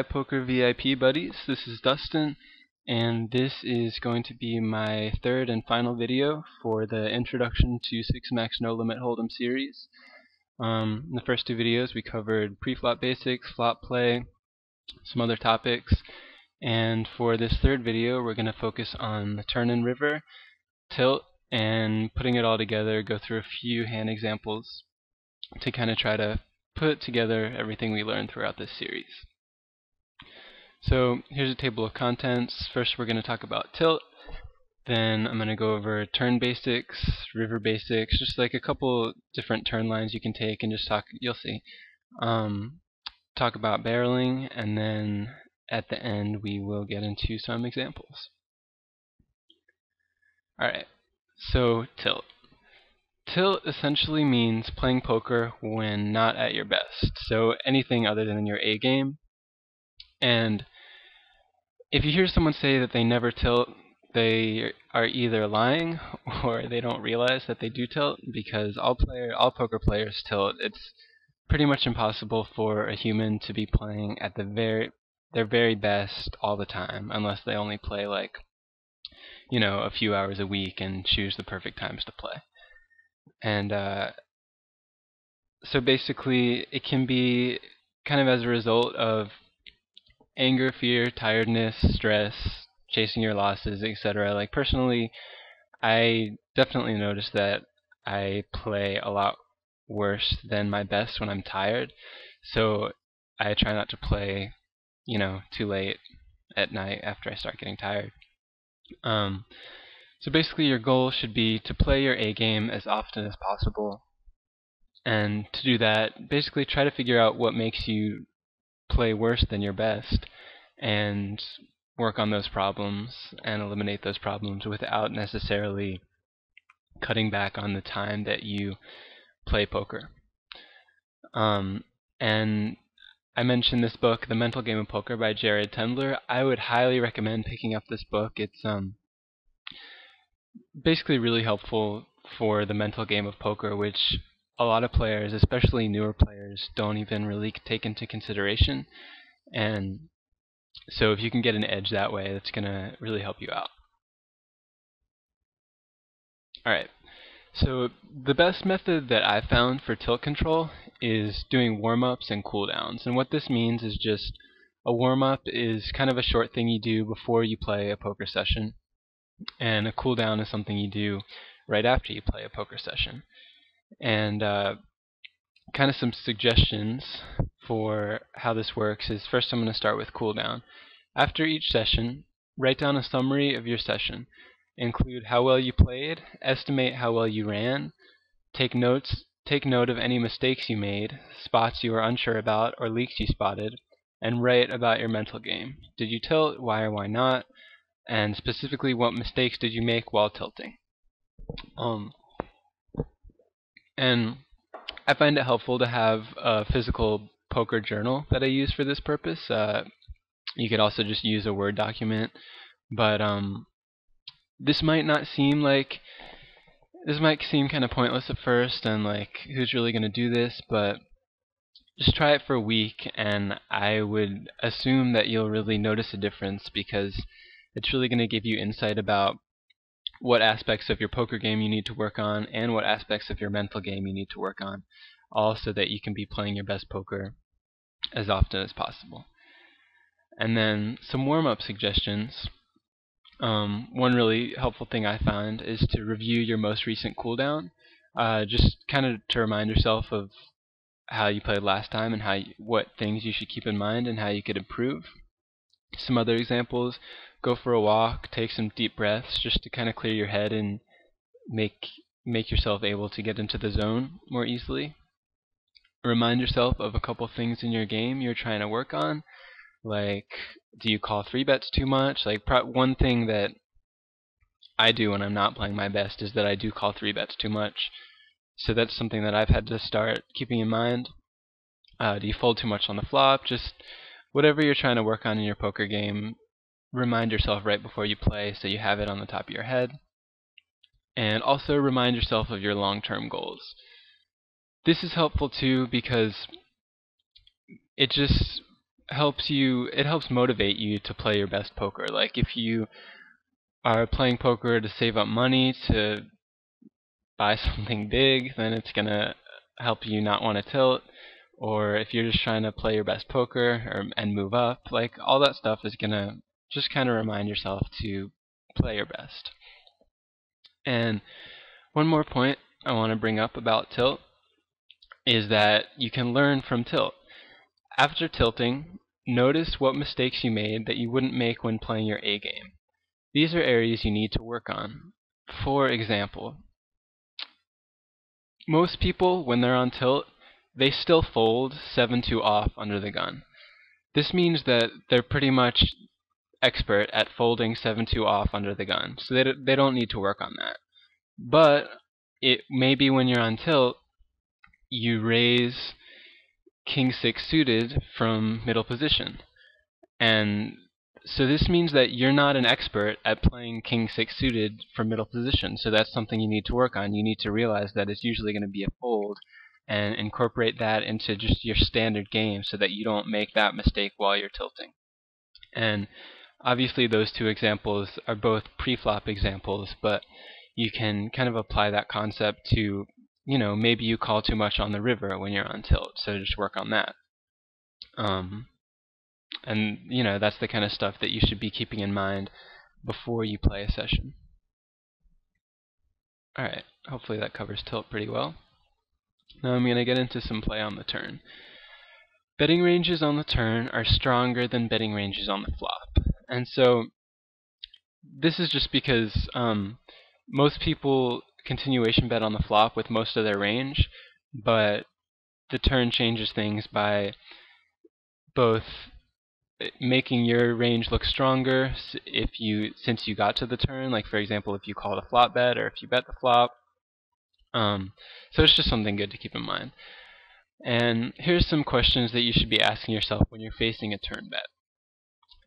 iPokerVIP buddies, this is Dustin, and this is going to be my third and final video for the Introduction to 6 Max No Limit Hold'em series. In the first two videos we covered pre-flop basics, flop play, some other topics, and for this third video we're going to focus on the turn and river, tilt, and putting it all together, go through a few hand examples to kind of try to put together everything we learned throughout this series. So here's a table of contents. First we're going to talk about tilt, then I'm going to go over turn basics, river basics, just like a couple different turn lines you can take and just talk, you'll see. Talk about barreling, and then at the end we will get into some examples. Alright, so tilt. Tilt essentially means playing poker when not at your best, so anything other than your A game. And if you hear someone say that they never tilt, they are either lying or they don't realize that they do tilt, because all poker players tilt. It's pretty much impossible for a human to be playing at their very best all the time, unless they only play like, you know, a few hours a week and choose the perfect times to play. And so basically it can be kind of as a result of anger, fear, tiredness, stress, chasing your losses, etc. Like personally, I definitely notice that I play a lot worse than my best when I'm tired, so I try not to play, you know, too late at night after I start getting tired. So basically your goal should be to play your A game as often as possible, and to do that, basically try to figure out what makes you play worse than your best and work on those problems and eliminate those problems without necessarily cutting back on the time that you play poker. And I mentioned this book, The Mental Game of Poker by Jared Tendler. I would highly recommend picking up this book. It's basically really helpful for the mental game of poker, which a lot of players, especially newer players, don't even really take into consideration. And so if you can get an edge that way, that's going to really help you out. Alright, so the best method that I've found for tilt control is doing warm-ups and cooldowns. And what this means is just a warm-up is kind of a short thing you do before you play a poker session, and a cooldown is something you do right after you play a poker session. And kind of some suggestions for how this works is, first I'm going to start with cooldown. After each session, write down a summary of your session. Include how well you played, estimate how well you ran, take note of any mistakes you made, spots you were unsure about, or leaks you spotted, and write about your mental game. Did you tilt? Why or why not? And specifically, what mistakes did you make while tilting? And I find it helpful to have a physical poker journal that I use for this purpose. You could also just use a Word document, but this might seem kind of pointless at first, and like, who's really going to do this? But just try it for a week, and I would assume that you'll really notice a difference, because it's really going to give you insight about what aspects of your poker game you need to work on and what aspects of your mental game you need to work on, all so that you can be playing your best poker as often as possible. And then some warm-up suggestions. One really helpful thing I find is to review your most recent cooldown, just kind of to remind yourself of how you played last time and what things you should keep in mind and how you could improve. Some other examples: go for a walk, take some deep breaths just to kind of clear your head and make yourself able to get into the zone more easily. Remind yourself of a couple things in your game you're trying to work on, like, do you call 3-bets too much? Like, one thing that I do when I'm not playing my best is that I do call 3-bets too much. So that's something that I've had to start keeping in mind. Do you fold too much on the flop? Just whatever you're trying to work on in your poker game, remind yourself right before you play so you have it on the top of your head. And also remind yourself of your long-term goals. This is helpful too, because it just helps motivate you to play your best poker. Like if you are playing poker to save up money to buy something big, then it's gonna help you not want to tilt. Or if you're just trying to play your best poker and move up, like all that stuff is gonna just kind of remind yourself to play your best. And one more point I want to bring up about tilt is that you can learn from tilt. After tilting, notice what mistakes you made that you wouldn't make when playing your A game. These are areas you need to work on. For example, most people, when they're on tilt, they still fold 7-2 off under the gun. This means that they're pretty much expert at folding 7-2 off under the gun, so they don't need to work on that. But it maybe when you're on tilt, you raise King-6 suited from middle position. And so this means that you're not an expert at playing King-6 suited from middle position, so that's something you need to work on. You need to realize that it's usually going to be a fold and incorporate that into just your standard game so that you don't make that mistake while you're tilting. And obviously those two examples are both pre-flop examples, but you can kind of apply that concept to, maybe you call too much on the river when you're on tilt, so just work on that. And that's the kind of stuff that you should be keeping in mind before you play a session. Alright, hopefully that covers tilt pretty well. Now I'm going to get into some play on the turn. Betting ranges on the turn are stronger than betting ranges on the flop. And so this is just because most people continuation bet on the flop with most of their range, but the turn changes things by both making your range look stronger since you got to the turn, like for example if you called a flop bet or if you bet the flop. So it's just something good to keep in mind. And here's some questions that you should be asking yourself when you're facing a turn bet.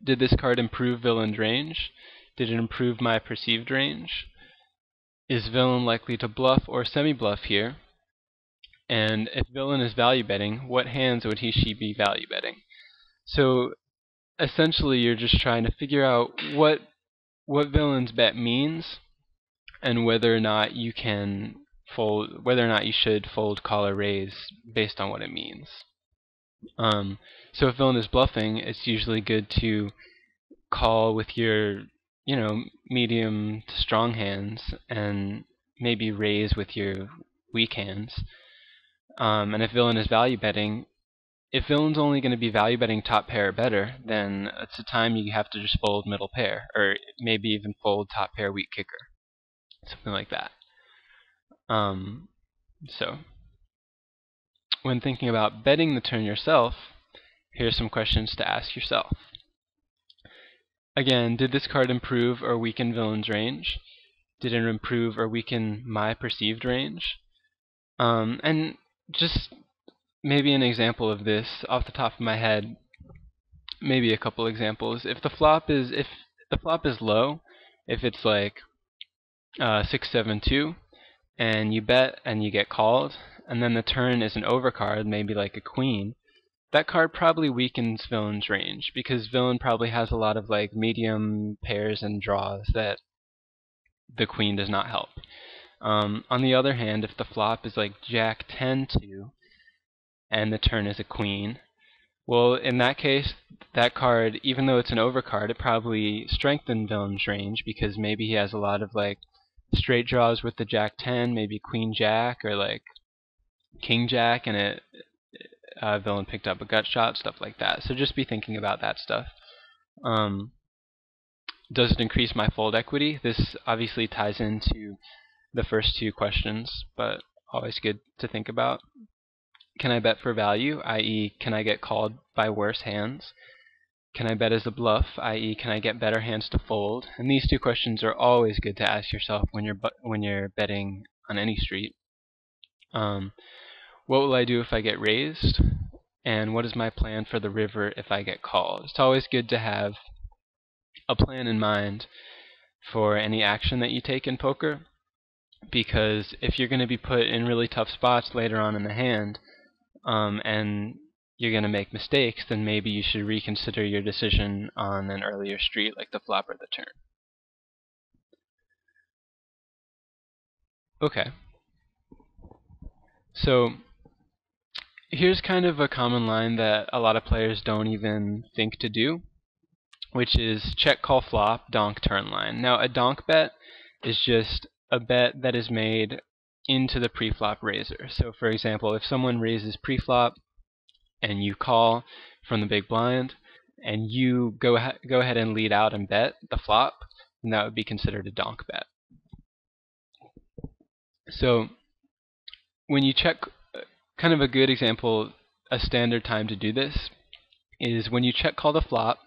Did this card improve villain's range? Did it improve my perceived range? Is villain likely to bluff or semi-bluff here? And if villain is value betting, what hands would she be value betting? So essentially you're just trying to figure out what villain's bet means and whether or not you can fold, whether or not you should fold, call, or raise based on what it means. So if villain is bluffing, it's usually good to call with your medium to strong hands and maybe raise with your weak hands. And if villain is value betting, if villain's only going to be value betting top pair or better, then it's a time you have to just fold middle pair, or maybe even fold top pair weak kicker, something like that. So when thinking about betting the turn yourself, here's some questions to ask yourself. Again, did this card improve or weaken villain's range? Did it improve or weaken my perceived range? And just maybe an example of this off the top of my head, maybe a couple examples. If the flop is low, if it's like 6-7-2, and you bet and you get called, and then the turn is an overcard, maybe like a queen, that card probably weakens villain's range because villain probably has a lot of like medium pairs and draws that the queen does not help. On the other hand, if the flop is like Jack 10-2 and the turn is a queen, well, in that case, that card, even though it's an overcard, it probably strengthens villain's range because maybe he has a lot of like straight draws with the Jack 10, maybe Queen Jack or like King Jack, and villain picked up a gut shot, stuff like that. So just be thinking about that stuff. Does it increase my fold equity? This obviously ties into the first two questions, but always good to think about. Can I bet for value, i.e. can I get called by worse hands? Can I bet as a bluff, i.e. can I get better hands to fold? And these two questions are always good to ask yourself when you're betting on any street. What will I do if I get raised? And what is my plan for the river if I get called? It's always good to have a plan in mind for any action that you take in poker, because if you're going to be put in really tough spots later on in the hand, and you're going to make mistakes, then maybe you should reconsider your decision on an earlier street like the flop or the turn. Okay. So here's kind of a common line that a lot of players don't even think to do, which is check call flop, donk turn line. Now a donk bet is just a bet that is made into the preflop raiser. So for example, if someone raises preflop and you call from the big blind and you go ahead and lead out and bet the flop, then that would be considered a donk bet. So when you check, kind of a good example, a standard time to do this is when you check call the flop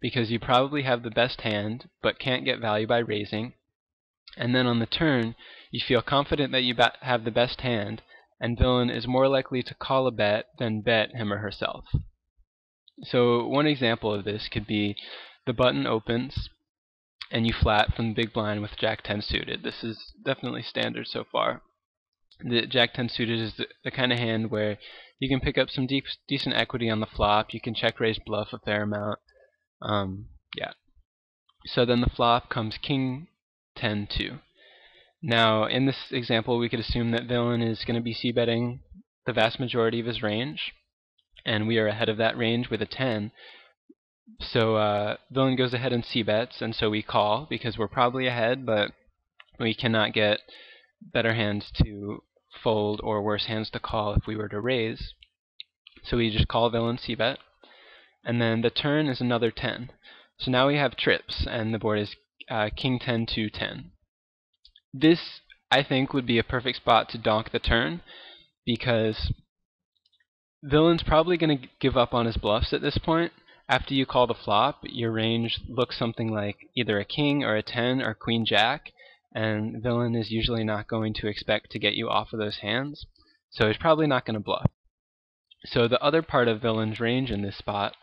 because you probably have the best hand but can't get value by raising, and then on the turn you feel confident that you have the best hand, and villain is more likely to call a bet than bet him or herself. So one example of this could be the button opens and you flat from the big blind with Jack 10 suited. This is definitely standard so far. The Jack 10 suited is the kind of hand where you can pick up some decent equity on the flop. You can check raise bluff a fair amount. Yeah. So then the flop comes King 10 2. Now in this example we could assume that villain is going to be c-betting the vast majority of his range, and we are ahead of that range with a 10. So villain goes ahead and c-bets, and so we call because we're probably ahead, but we cannot get better hands to fold or worse hands to call if we were to raise. So we just call villain c-bet, and then the turn is another 10. So now we have trips, and the board is King 10 2 10. This, I think, would be a perfect spot to donk the turn because villain's probably going to give up on his bluffs at this point. After you call the flop, your range looks something like either a king or a 10 or queen jack, and villain is usually not going to expect to get you off of those hands, so he's probably not going to bluff. So the other part of villain's range in this spot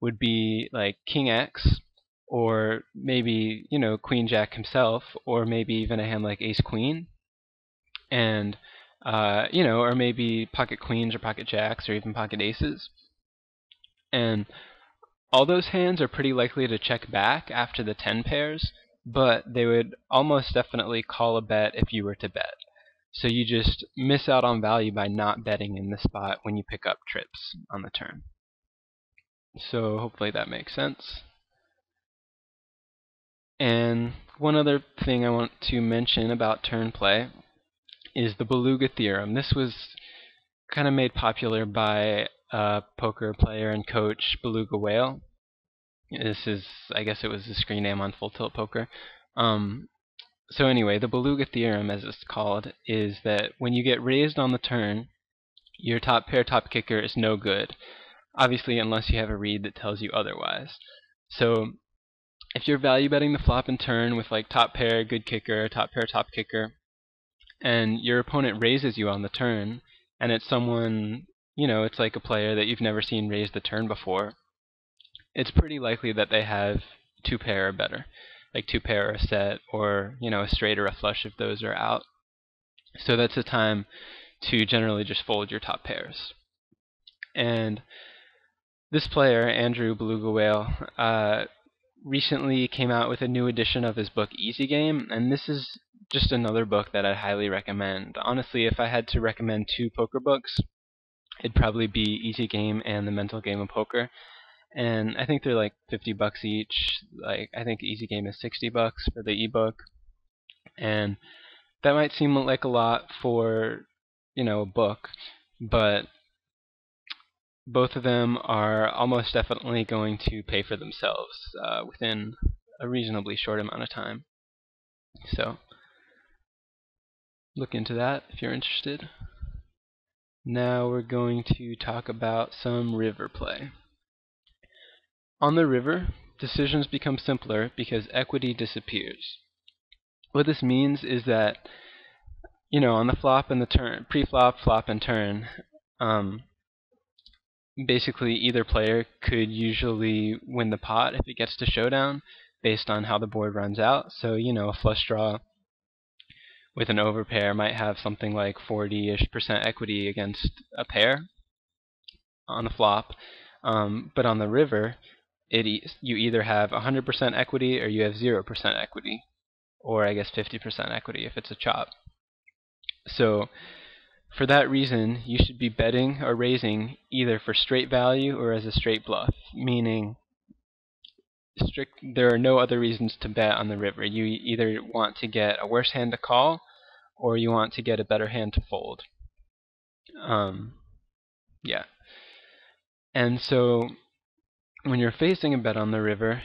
would be like king x, or maybe, you know, queen jack himself, or maybe even a hand like ace queen, and you know, or maybe pocket queens or pocket jacks or even pocket aces. And all those hands are pretty likely to check back after the 10 pairs, but they would almost definitely call a bet if you were to bet. So you just miss out on value by not betting in this spot when you pick up trips on the turn. So hopefully that makes sense. And one other thing I want to mention about turn play is the Beluga Theorem. This was kind of made popular by poker player and coach Beluga Whale. This is, I guess it was the screen name on Full Tilt Poker. So anyway, the Beluga Theorem, as it's called, is that when you get raised on the turn, your top pair top kicker is no good. Obviously, unless you have a read that tells you otherwise. So if you're value betting the flop and turn with like top pair, good kicker, top pair, top kicker, and your opponent raises you on the turn, and it's someone, you know, it's like a player that you've never seen raise the turn before, it's pretty likely that they have two pair or better, like two pair or a set, or, you know, a straight or a flush if those are out. So that's the time to generally just fold your top pairs. And this player, Andrew Beluga Whale, recently came out with a new edition of his book Easy Game, and this is just another book that I highly recommend. Honestly, if I had to recommend two poker books, it'd probably be Easy Game and The Mental Game of Poker. And I think they're like $50 each. Like, I think Easy Game is $60 for the ebook, and that might seem like a lot for, you know, a book, but both of them are almost definitely going to pay for themselves within a reasonably short amount of time. So look into that if you're interested. Now we're going to talk about some river play. On the river, decisions become simpler because equity disappears. What this means is that, you know, on the flop and the turn, pre-flop, flop, and turn, basically either player could usually win the pot if it gets to showdown based on how the board runs out. So, you know, a flush draw with an overpair might have something like 40-ish% equity against a pair. on the flop. But on the river, you either have 100% equity or you have 0% equity, or I guess 50% equity if it's a chop. So for that reason, you should be betting or raising either for straight value or as a straight bluff, meaning there are no other reasons to bet on the river. You either want to get a worse hand to call, or you want to get a better hand to fold. Yeah. And so when you're facing a bet on the river,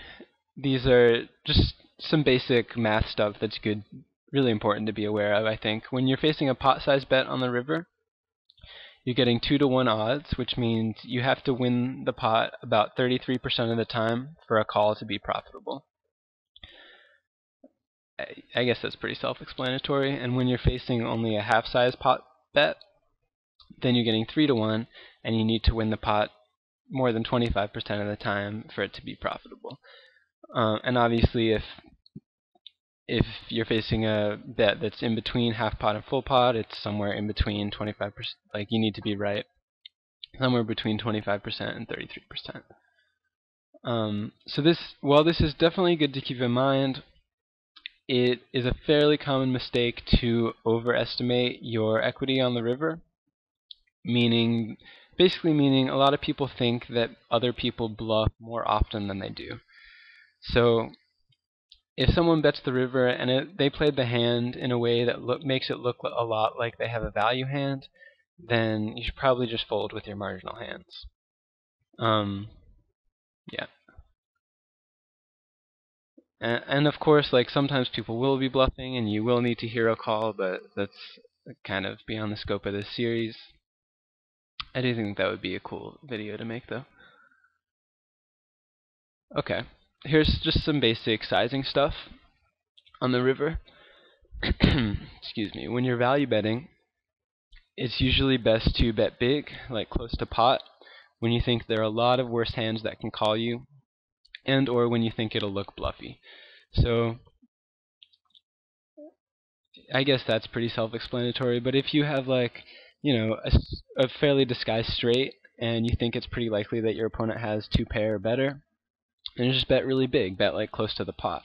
these are just some basic math stuff that's good, really important to be aware of, I think. When you're facing a pot size bet on the river, you're getting 2-to-1 odds, which means you have to win the pot about 33% of the time for a call to be profitable. I guess that's pretty self-explanatory. And when you're facing only a half-size pot bet, then you're getting 3-to-1, and you need to win the pot more than 25% of the time for it to be profitable. And obviously, if you're facing a bet that's in between half pot and full pot, it's somewhere in between 25%. Like, you need to be right somewhere between 25% and 33%. So while this is definitely good to keep in mind, it is a fairly common mistake to overestimate your equity on the river, basically meaning a lot of people think that other people bluff more often than they do. So if someone bets the river and they played the hand in a way that makes it look a lot like they have a value hand, then you should probably just fold with your marginal hands. Yeah. And of course, like, sometimes people will be bluffing and you will need to hero call, but that's kind of beyond the scope of this series. I do think that would be a cool video to make, though. Okay, here's just some basic sizing stuff on the river. Excuse me. When you're value betting, it's usually best to bet big, like close to pot, when you think there are a lot of worse hands that can call you, and or when you think it'll look bluffy. So I guess that's pretty self-explanatory, but if you have, like, a fairly disguised straight and you think it's pretty likely that your opponent has 2-pair or better, then just bet really big, bet like close to the pot.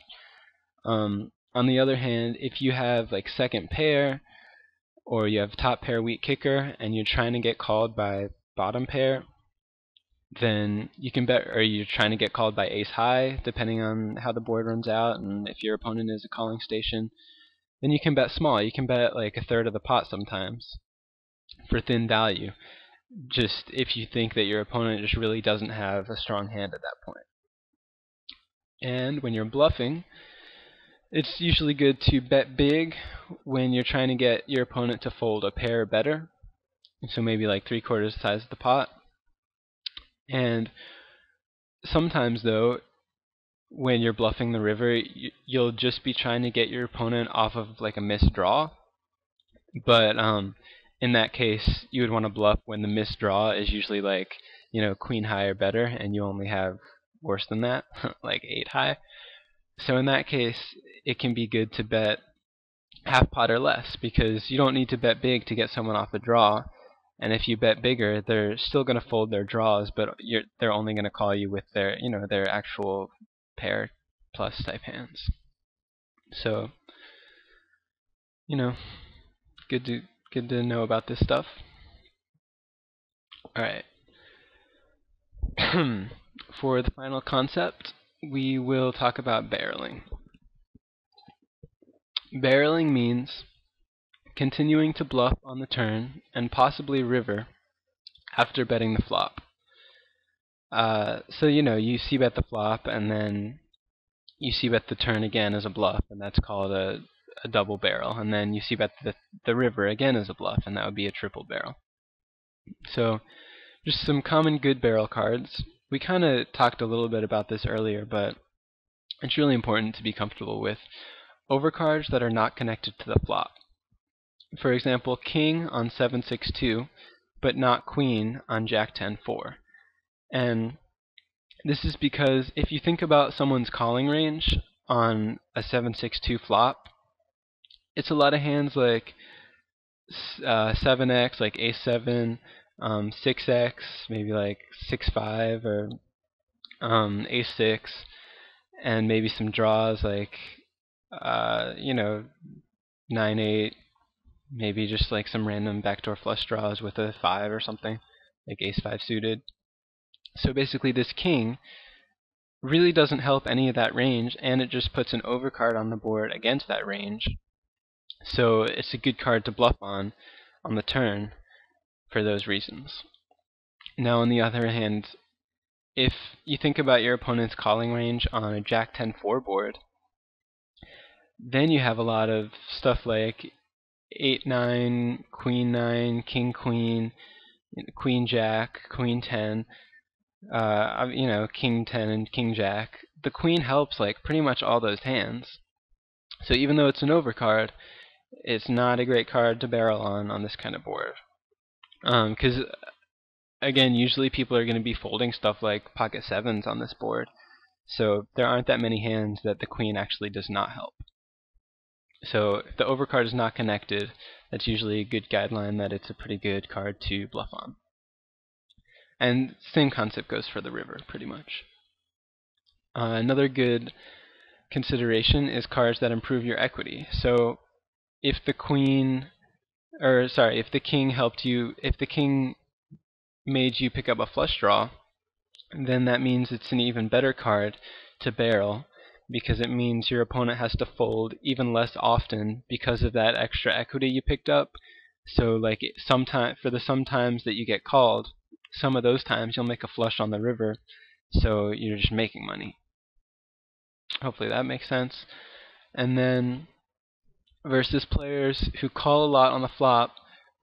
On the other hand, if you have like second pair, or you have top pair weak kicker and you're trying to get called by bottom pair, then you can bet, or you're trying to get called by ace high, depending on how the board runs out and if your opponent is a calling station, then you can bet small. You can bet like 1/3 of the pot sometimes for thin value, just if you think that your opponent just really doesn't have a strong hand at that point. And when you're bluffing, it's usually good to bet big when you're trying to get your opponent to fold a pair or better, so maybe like 3/4 the size of the pot. And sometimes, though, when you're bluffing the river, you'll just be trying to get your opponent off of like a missed draw. But in that case, you would want to bluff when the missed draw is usually like, queen high or better, and you only have worse than that, like 8 high. So in that case, it can be good to bet half pot or less, because you don't need to bet big to get someone off a draw. And if you bet bigger, they're still going to fold their draws, but they're only going to call you with their actual pair plus type hands. So, good to know about this stuff. All right. For the final concept, we will talk about barreling. Barreling means continuing to bluff on the turn and possibly river after betting the flop. So you c-bet the flop and then you c-bet the turn again as a bluff, and that's called a double barrel. And then you c-bet the river again as a bluff, and that would be a triple barrel. So just some common good barrel cards. We kind of talked a little bit about this earlier, but it's really important to be comfortable with overcards that are not connected to the flop. For example, king on 7-6-2, but not queen on Jack 10-4. And this is because if you think about someone's calling range on a 7-6-2 flop, it's a lot of hands like 7x, like ace 7, 6x, maybe like 6-5 or ace-6, and maybe some draws like 9-8, maybe just like some random backdoor flush draws with a 5 or something, like ace-5 suited. So basically this king really doesn't help any of that range, and it just puts an overcard on the board against that range. So it's a good card to bluff on the turn for those reasons. Now on the other hand, if you think about your opponent's calling range on a Jack-10-4 board, then you have a lot of stuff like 8-9, Queen-9, King-Queen, Queen-Jack, Queen-10, King-10 and King-Jack. The Queen helps like pretty much all those hands. So even though it's an overcard, it's not a great card to barrel on this kind of board. Because again, usually people are going to be folding stuff like pocket 7s on this board. So there aren't that many hands that the Queen actually does not help. So if the overcard is not connected, that's usually a good guideline that it's a pretty good card to bluff on. And same concept goes for the river, pretty much. Another good consideration is cards that improve your equity. So if the if the king helped you, if the king made you pick up a flush draw, then that means it's an even better card to barrel, because it means your opponent has to fold even less often because of that extra equity you picked up. So like sometimes that you get called, some of those times you'll make a flush on the river, so you're just making money. Hopefully that makes sense. And then versus players who call a lot on the flop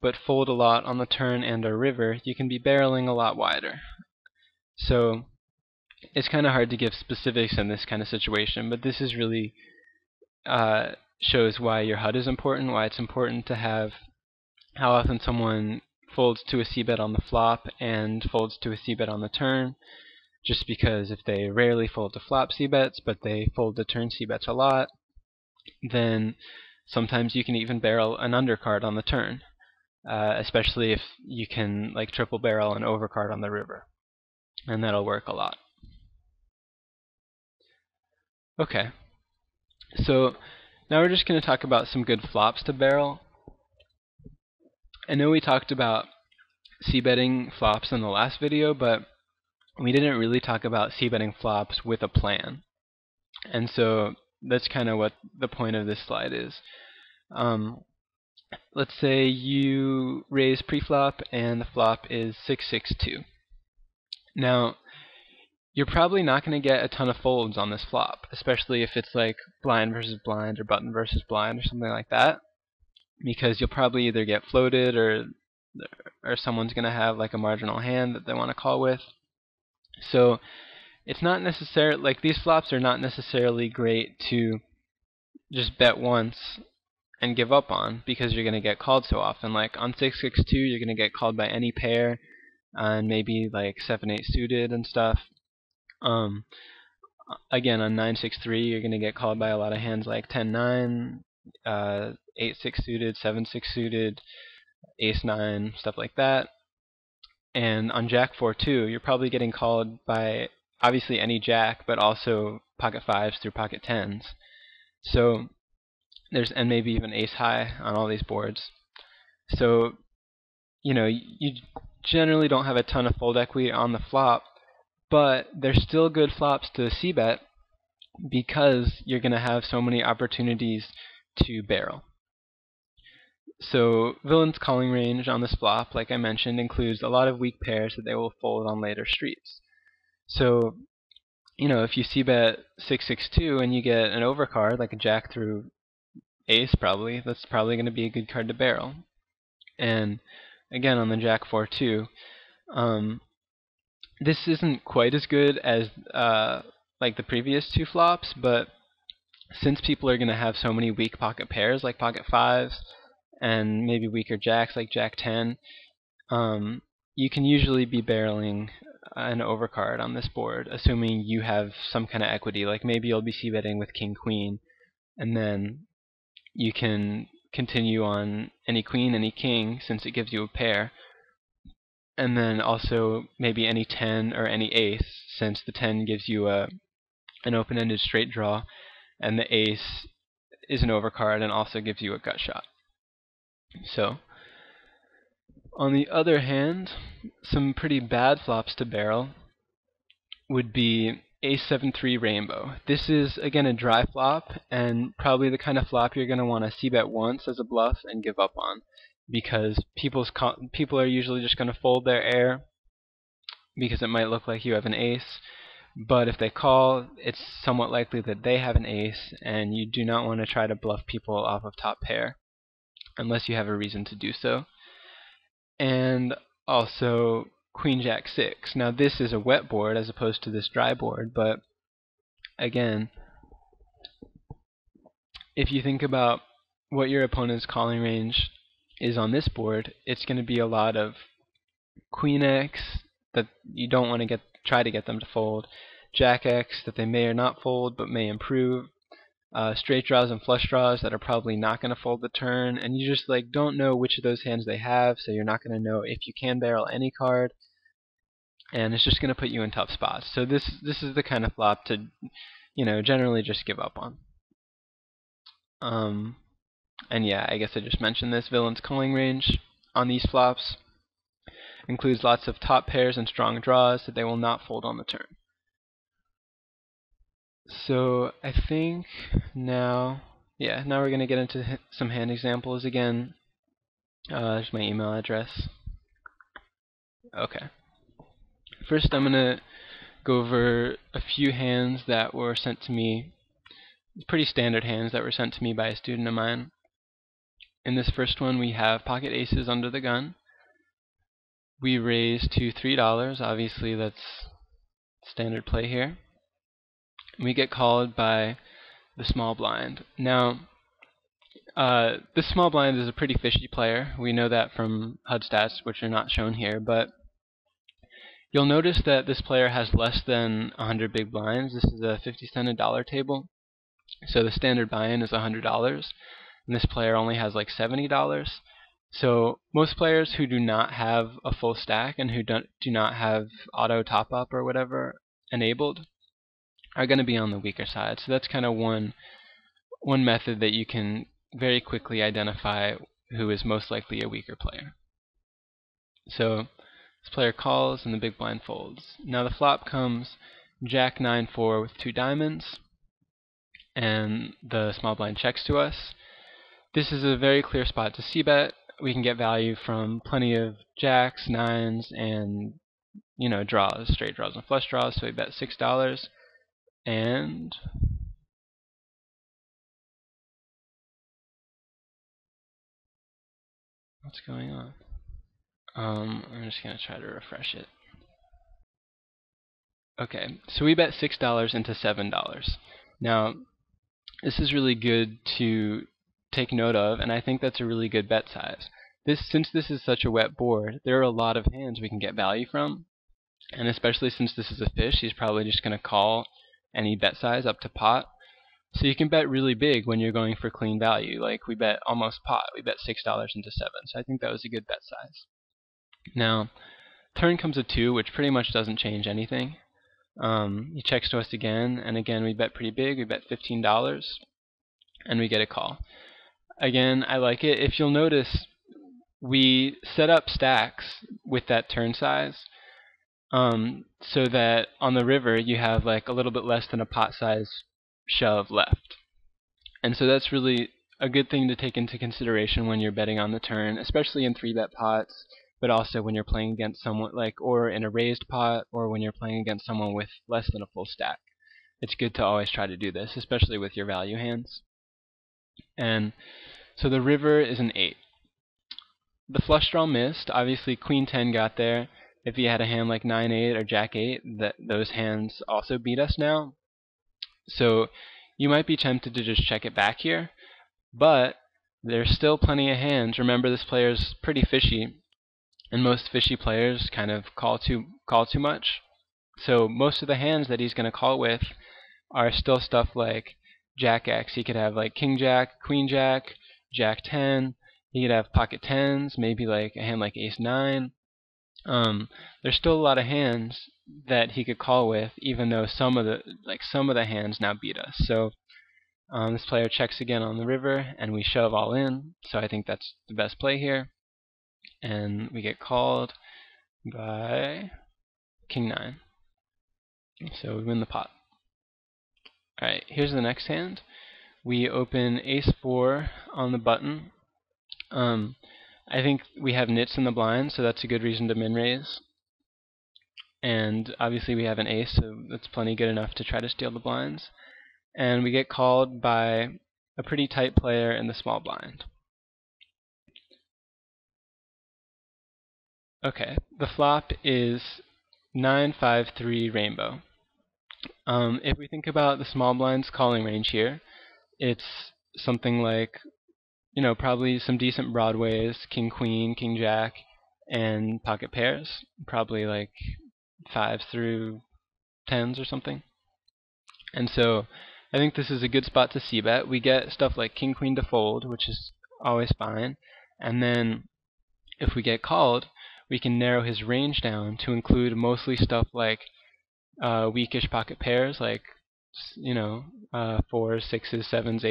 but fold a lot on the turn and or river, you can be barreling a lot wider. So it's kind of hard to give specifics in this kind of situation, but this is really shows why your HUD is important, why it's important to have how often someone folds to a c-bet on the flop and folds to a c-bet on the turn. Just because if they rarely fold to flop c-bets, but they fold to turn c-bets a lot, then sometimes you can even barrel an undercard on the turn, especially if you can like triple barrel an overcard on the river, and that'll work a lot. Okay, so now we're just going to talk about some good flops to barrel. I know we talked about c-betting flops in the last video, but we didn't really talk about c-betting flops with a plan. And so that's kind of what the point of this slide is. Let's say you raise preflop and the flop is 6-6-2. Now, you're probably not going to get a ton of folds on this flop, especially if it's like blind versus blind or button versus blind or something like that, because you'll probably either get floated or someone's going to have like a marginal hand that they want to call with. So it's not necessarily like these flops are not necessarily great to just bet once and give up on, because you're going to get called so often. Like on 6-6-2, you're going to get called by any pair, and maybe like 7-8 suited and stuff. Again, on 9-6-3, you're going to get called by a lot of hands like 10-9, 8-6 suited, 7-6 suited, ace-9, stuff like that. And on Jack-4-2, you're probably getting called by obviously any jack, but also pocket 5s through pocket 10s. So and maybe even ace-high on all these boards. So you generally don't have a ton of fold equity on the flop, but they're still good flops to c-bet because you're going to have so many opportunities to barrel. So villain's calling range on this flop, like I mentioned, includes a lot of weak pairs that they will fold on later streets. So if you c-bet 6-6-2 and you get an overcard like a jack through ace, that's probably going to be a good card to barrel. And again, on the Jack-4-2, this isn't quite as good as like the previous two flops, but since people are going to have so many weak pocket pairs like pocket 5s and maybe weaker jacks like Jack-10, you can usually be barreling an overcard on this board, assuming you have some kind of equity. Like maybe you'll be c-betting with King-Queen, and then you can continue on any queen, any king, since it gives you a pair. and then also maybe any 10 or any ace, since the 10 gives you an open-ended straight draw, and the ace is an overcard and also gives you a gut shot. So, on the other hand, some pretty bad flops to barrel would be ace-7-3 rainbow. This is, again, a dry flop, and probably the kind of flop you're going to want to c-bet once as a bluff and give up on, because people are usually just going to fold their air because it might look like you have an ace, but if they call, it's somewhat likely that they have an ace, and you do not want to try to bluff people off of top pair unless you have a reason to do so. And also Queen Jack 6. Now this is a wet board as opposed to this dry board, but again, if you think about what your opponent's calling range is on this board, it's going to be a lot of Queen X that you don't want to try to get them to fold, Jack X that they may or not fold but may improve, straight draws and flush draws that are probably not going to fold the turn, and you just don't know which of those hands they have, so you're not going to know if you can barrel any card, and it's just going to put you in tough spots. So this is the kind of flop to generally just give up on. And yeah, I guess I just mentioned this. Villain's calling range on these flops includes lots of top pairs and strong draws that they will not fold on the turn. So I think now we're going to get into some hand examples again. There's my email address. Okay. First I'm going to go over a few hands that were sent to me, pretty standard hands that were sent to me by a student of mine. In this first one we have pocket aces under the gun. We raise to $3, obviously that's standard play here. We get called by the small blind. Now, this small blind is a pretty fishy player. We know that from HUD stats, which are not shown here, but you'll notice that this player has less than 100 big blinds. This is a 50 cent a dollar table, so the standard buy-in is $100, and this player only has like $70. So most players who do not have a full stack and who do not have auto top-up or whatever enabled are going to be on the weaker side. So that's kind of one method that you can very quickly identify who is most likely a weaker player. So this player calls and the big blind folds. Now the flop comes Jack 9-4 with 2 diamonds, and the small blind checks to us. This is a very clear spot to c-bet. We can get value from plenty of jacks, nines, and draws, straight draws and flush draws. So we bet $6. And what's going on? I'm just going to try to refresh it. Okay, so we bet $6 into $7. Now, this is really good to take note of, and I think that's a really good bet size. Since this is such a wet board, there are a lot of hands we can get value from, and especially since this is a fish, he's probably just going to call any bet size up to pot. So you can bet really big when you're going for clean value. Like we bet almost pot. We bet $6 into 7. So I think that was a good bet size. Now, turn comes a 2, which pretty much doesn't change anything. He checks to us again, and again we bet pretty big. We bet $15, and we get a call. Again, I like it. If you'll notice, we set up stacks with that turn size, so that on the river you have like a little bit less than a pot size shove left. And so that's really a good thing to take into consideration when you're betting on the turn, especially in 3-bet pots, but also when you're playing against someone or in a raised pot, or when you're playing against someone with less than a full stack. It's good to always try to do this, especially with your value hands. And so the river is an 8. The flush draw missed. Obviously Queen 10 got there. If he had a hand like 9-8 or Jack 8, those hands also beat us now. So you might be tempted to just check it back here, but there's still plenty of hands. Remember, this player's pretty fishy, and most fishy players kind of call too much. So most of the hands that he's going to call with are still stuff like Jack X. He could have like King Jack, Queen Jack, Jack 10. He could have pocket 10s, maybe like a hand like Ace 9. there's still a lot of hands that he could call with, even though some of the hands now beat us. So this player checks again on the river, and we shove all in. So I think that's the best play here, and we get called by King 9. So we win the pot. Alright, here's the next hand. We open Ace 4 on the button. I think we have nits in the blind, so that's a good reason to min raise. And obviously we have an ace, so that's plenty good enough to try to steal the blinds. And we get called by a pretty tight player in the small blind. Okay, the flop is 9-5-3 rainbow. If we think about the small blind's calling range here, it's something like, probably some decent broadways, king queen, king jack, and pocket pairs, probably like 5s through 10s or something. And so I think this is a good spot to c-bet. We get stuff like king queen to fold, which is always fine, and then if we get called, we can narrow his range down to include mostly stuff like weakish pocket pairs, like 4s, 6s, 7s,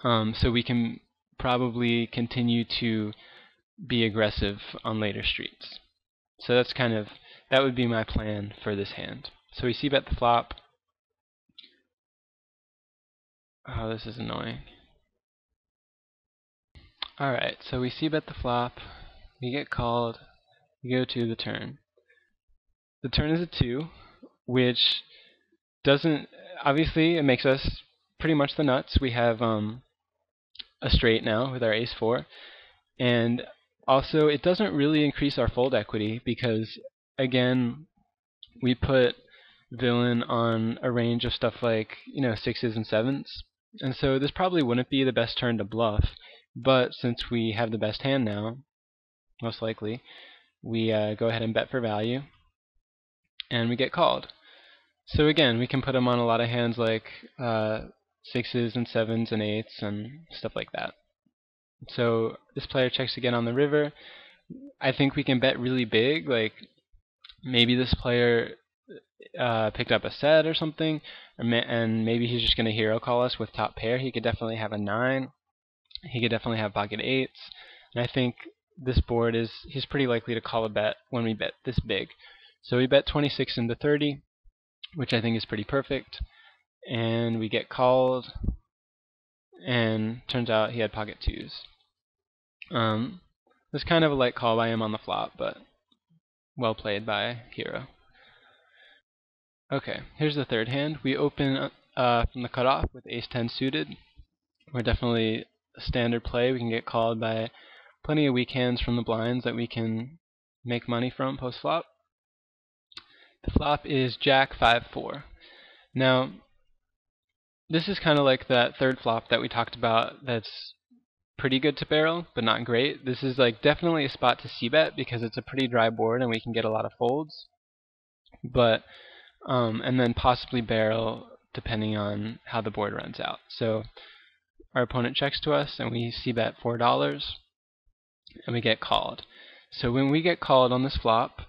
8s. So we can probably continue to be aggressive on later streets. So that would be my plan for this hand. So we c-bet the flop. Oh, this is annoying. Alright, so we c-bet the flop, we get called, we go to the turn. The turn is a 2, which doesn't, obviously it makes us pretty much the nuts. We have a straight now with our ace 4, and also it doesn't really increase our fold equity because, again, we put villain on a range of stuff like 6s and 7s, and so this probably wouldn't be the best turn to bluff, but since we have the best hand now, most likely, we go ahead and bet for value, and we get called. So again, we can put him on a lot of hands like 6s and 7s and 8s and stuff like that. So this player checks again on the river. I think we can bet really big, like maybe this player picked up a set or something, and maybe he's just going to hero call us with top pair. He could definitely have a 9. He could definitely have pocket 8s. And I think this board he's pretty likely to call a bet when we bet this big. So we bet 26 into 30, which I think is pretty perfect. And we get called, and turns out he had pocket 2s. This kind of a light call by him on the flop, but well played by hero. Okay, here's the third hand. We open from the cutoff with ace-10 suited. We're definitely a standard play. We can get called by plenty of weak hands from the blinds that we can make money from post-flop. The flop is jack 5-4. Now, this is kind of like that third flop that we talked about that's pretty good to barrel, but not great. This is like definitely a spot to c-bet because it's a pretty dry board and we can get a lot of folds. But and then possibly barrel depending on how the board runs out. So our opponent checks to us and we c-bet $4 and we get called. So when we get called on this flop,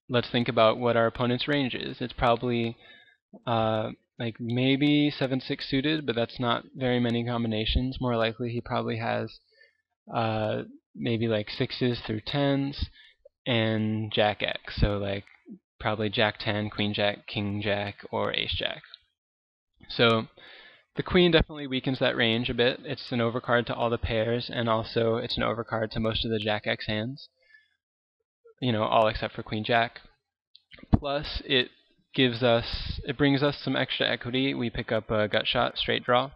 let's think about what our opponent's range is. It's probably like maybe 7-6 suited, but that's not very many combinations. More likely he probably has maybe like 6s through 10s and jack X. So like probably jack 10, queen jack, king jack, or ace jack. So the queen definitely weakens that range a bit. It's an overcard to all the pairs, and also it's an overcard to most of the jack X hands. All except for queen jack. Plus, it brings us some extra equity. We pick up a gut shot, straight draw.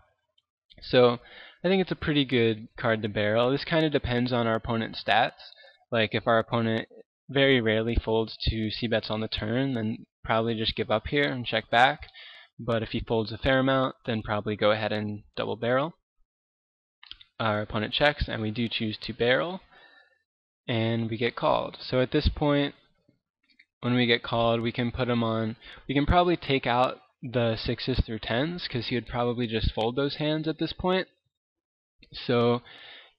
So I think it's a pretty good card to barrel. This kind of depends on our opponent's stats. Like if our opponent very rarely folds to c-bets on the turn, then probably just give up here and check back. But if he folds a fair amount, then probably go ahead and double barrel. Our opponent checks, and we do choose to barrel, and we get called. So at this point, when we get called, we can put him on. We can probably take out the 6s through 10s because he would probably just fold those hands at this point. So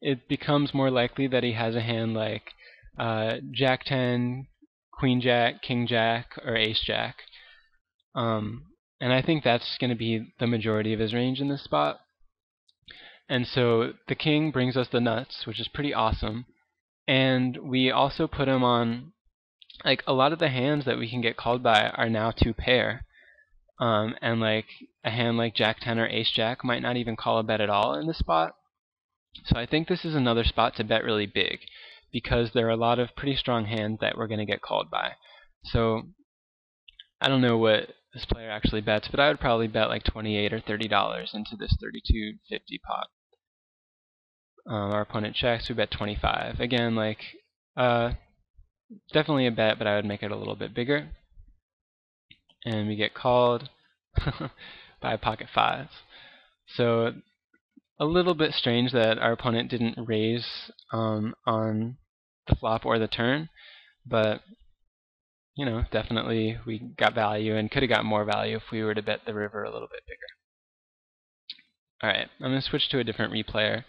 it becomes more likely that he has a hand like Jack 10, Queen Jack, King Jack, or Ace Jack. And I think that's going to be the majority of his range in this spot. And so the king brings us the nuts, which is pretty awesome. And we also put him on, like, a lot of the hands that we can get called by are now 2-pair. And like a hand like Jack 10 or Ace Jack might not even call a bet at all in this spot. So I think this is another spot to bet really big, because there are a lot of pretty strong hands that we're going to get called by. So I don't know what this player actually bets, but I would probably bet like $28 or $30 into this 32.50 pot. Our opponent checks, we bet 25. Again, like, definitely a bet, but I would make it a little bit bigger. And we get called by pocket fives. So a little bit strange that our opponent didn't raise on the flop or the turn, but you know, definitely we got value and could have got more value if we were to bet the river a little bit bigger. Alright, I'm going to switch to a different replayer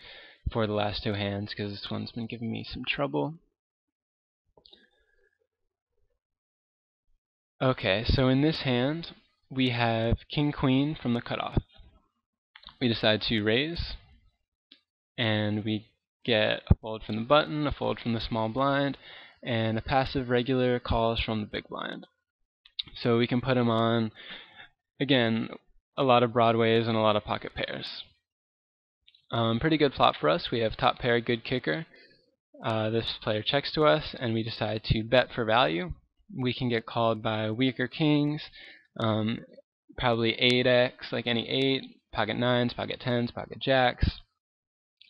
for the last two hands because this one's been giving me some trouble. Okay, so in this hand we have King Queen from the cutoff. We decide to raise, and we get a fold from the button, a fold from the small blind, and a passive regular calls from the big blind. So we can put him on, again, a lot of broadways and a lot of pocket pairs. Pretty good flop for us. We have top pair, good kicker. This player checks to us, and we decide to bet for value. We can get called by weaker kings, probably 8x, like any 8, pocket 9s, pocket 10s, pocket jacks.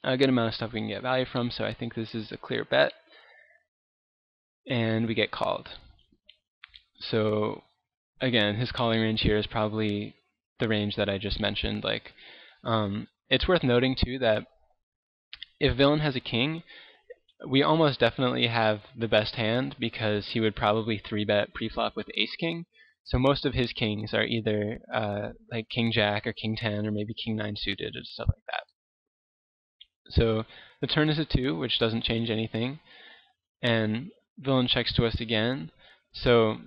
A good amount of stuff we can get value from, so I think this is a clear bet. And we get called. So again, his calling range here is probably the range that I just mentioned. Like, it's worth noting too that if villain has a king, we almost definitely have the best hand because he would probably 3-bet preflop with ace king. So most of his kings are either like king jack or king 10 or maybe king 9 suited or stuff like that. So the turn is a 2, which doesn't change anything, and villain checks to us again. So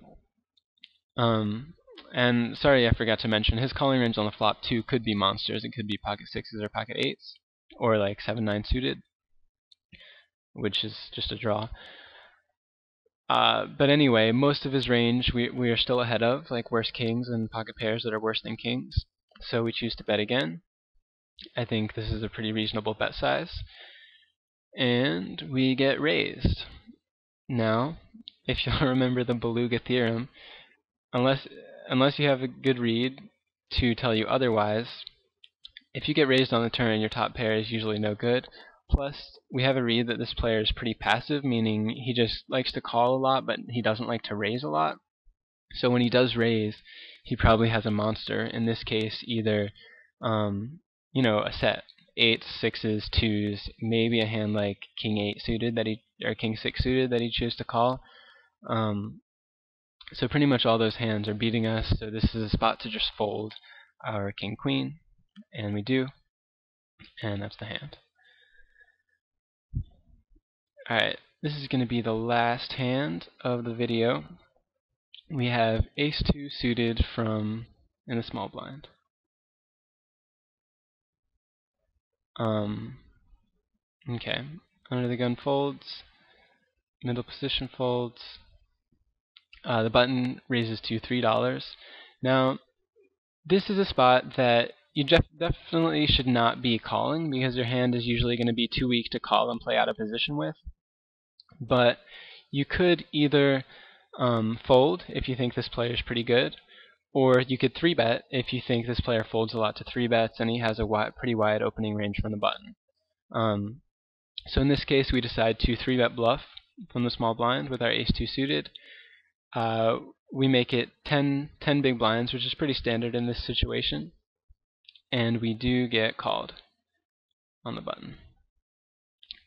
and sorry, I forgot to mention, his calling range on the flop too could be monsters. It could be pocket 6s or pocket 8s, or like 7-9 suited, which is just a draw. But anyway, most of his range we are still ahead of, like worse kings and pocket pairs that are worse than kings. So we choose to bet again. I think this is a pretty reasonable bet size. And we get raised. Now, if you'll remember the Beluga Theorem, unless you have a good read to tell you otherwise, if you get raised on the turn, your top pair is usually no good. Plus, we have a read that this player is pretty passive, meaning he just likes to call a lot, but he doesn't like to raise a lot. So when he does raise, he probably has a monster. In this case, either a set 8s, 6s, 2s, maybe a hand like king 8 suited or king 6 suited that he chooses to call. So pretty much all those hands are beating us. So this is a spot to just fold our king queen, and we do, and that's the hand. Alright, this is going to be the last hand of the video. We have ace 2 suited in the small blind. Okay, under the gun folds, middle position folds. The button raises to $3. Now, this is a spot that you definitely should not be calling because your hand is usually going to be too weak to call and play out of position with. But you could either fold if you think this player is pretty good, or you could 3-bet if you think this player folds a lot to 3-bets and he has a pretty wide opening range from the button. So in this case, we decide to 3-bet bluff from the small blind with our ace 2 suited. We make it 10 big blinds, which is pretty standard in this situation, and we do get called on the button.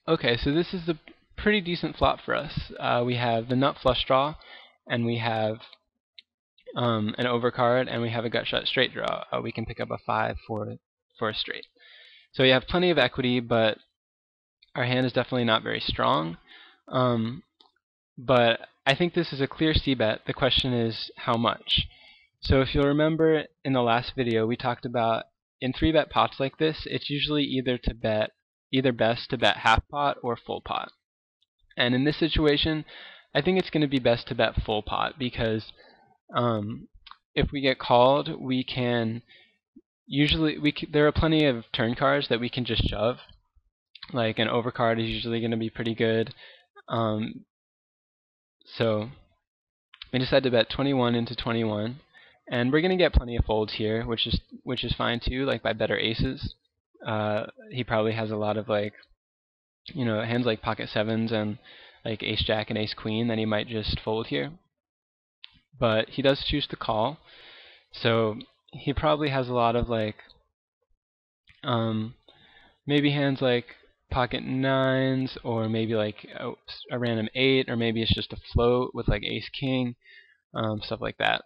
Okay, so this is a pretty decent flop for us. We have the nut flush draw, and we have an overcard, and we have a gut shot straight draw. We can pick up a 5 for a straight. So we have plenty of equity, but our hand is definitely not very strong. but I think this is a clear c-bet. The question is how much. So if you'll remember in the last video, we talked about in 3-bet pots like this, it's usually either best to bet half pot or full pot. And in this situation, I think it's going to be best to bet full pot because if we get called, we can usually there are plenty of turn cards that we can just shove. Like an overcard is usually going to be pretty good. So we decided to bet 21 into 21, and we're going to get plenty of folds here, which is fine too. Like by better aces, he probably has a lot of hands like pocket sevens and like ace jack and ace queen that he might just fold here. But he does choose to call, so he probably has a lot of maybe hands like pocket nines, or maybe like a random 8, or maybe it's just a float with like ace king, stuff like that.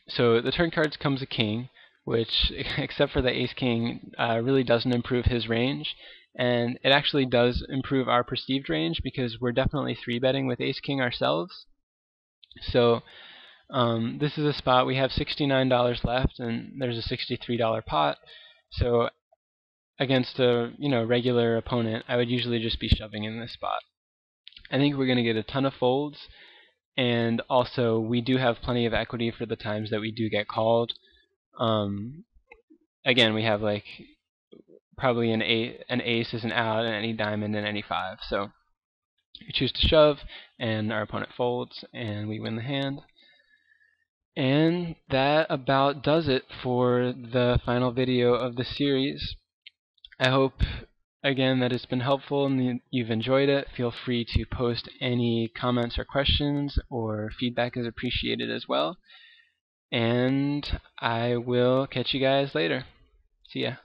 So the turn cards comes a king, which, except for the ace king, really doesn't improve his range, and it actually does improve our perceived range because we're definitely 3-betting with ace king ourselves. So this is a spot we have $69 left, and there's a $63 pot. So against a regular opponent, I would usually just be shoving in this spot. I think we're going to get a ton of folds, and also we do have plenty of equity for the times that we do get called. Again, we have like probably an ace is an out, and any diamond and any 5. So we choose to shove, and our opponent folds, and we win the hand. And that about does it for the final video of the series. I hope, again, that it's been helpful and you've enjoyed it. Feel free to post any comments or questions, or feedback is appreciated as well. And I will catch you guys later. See ya.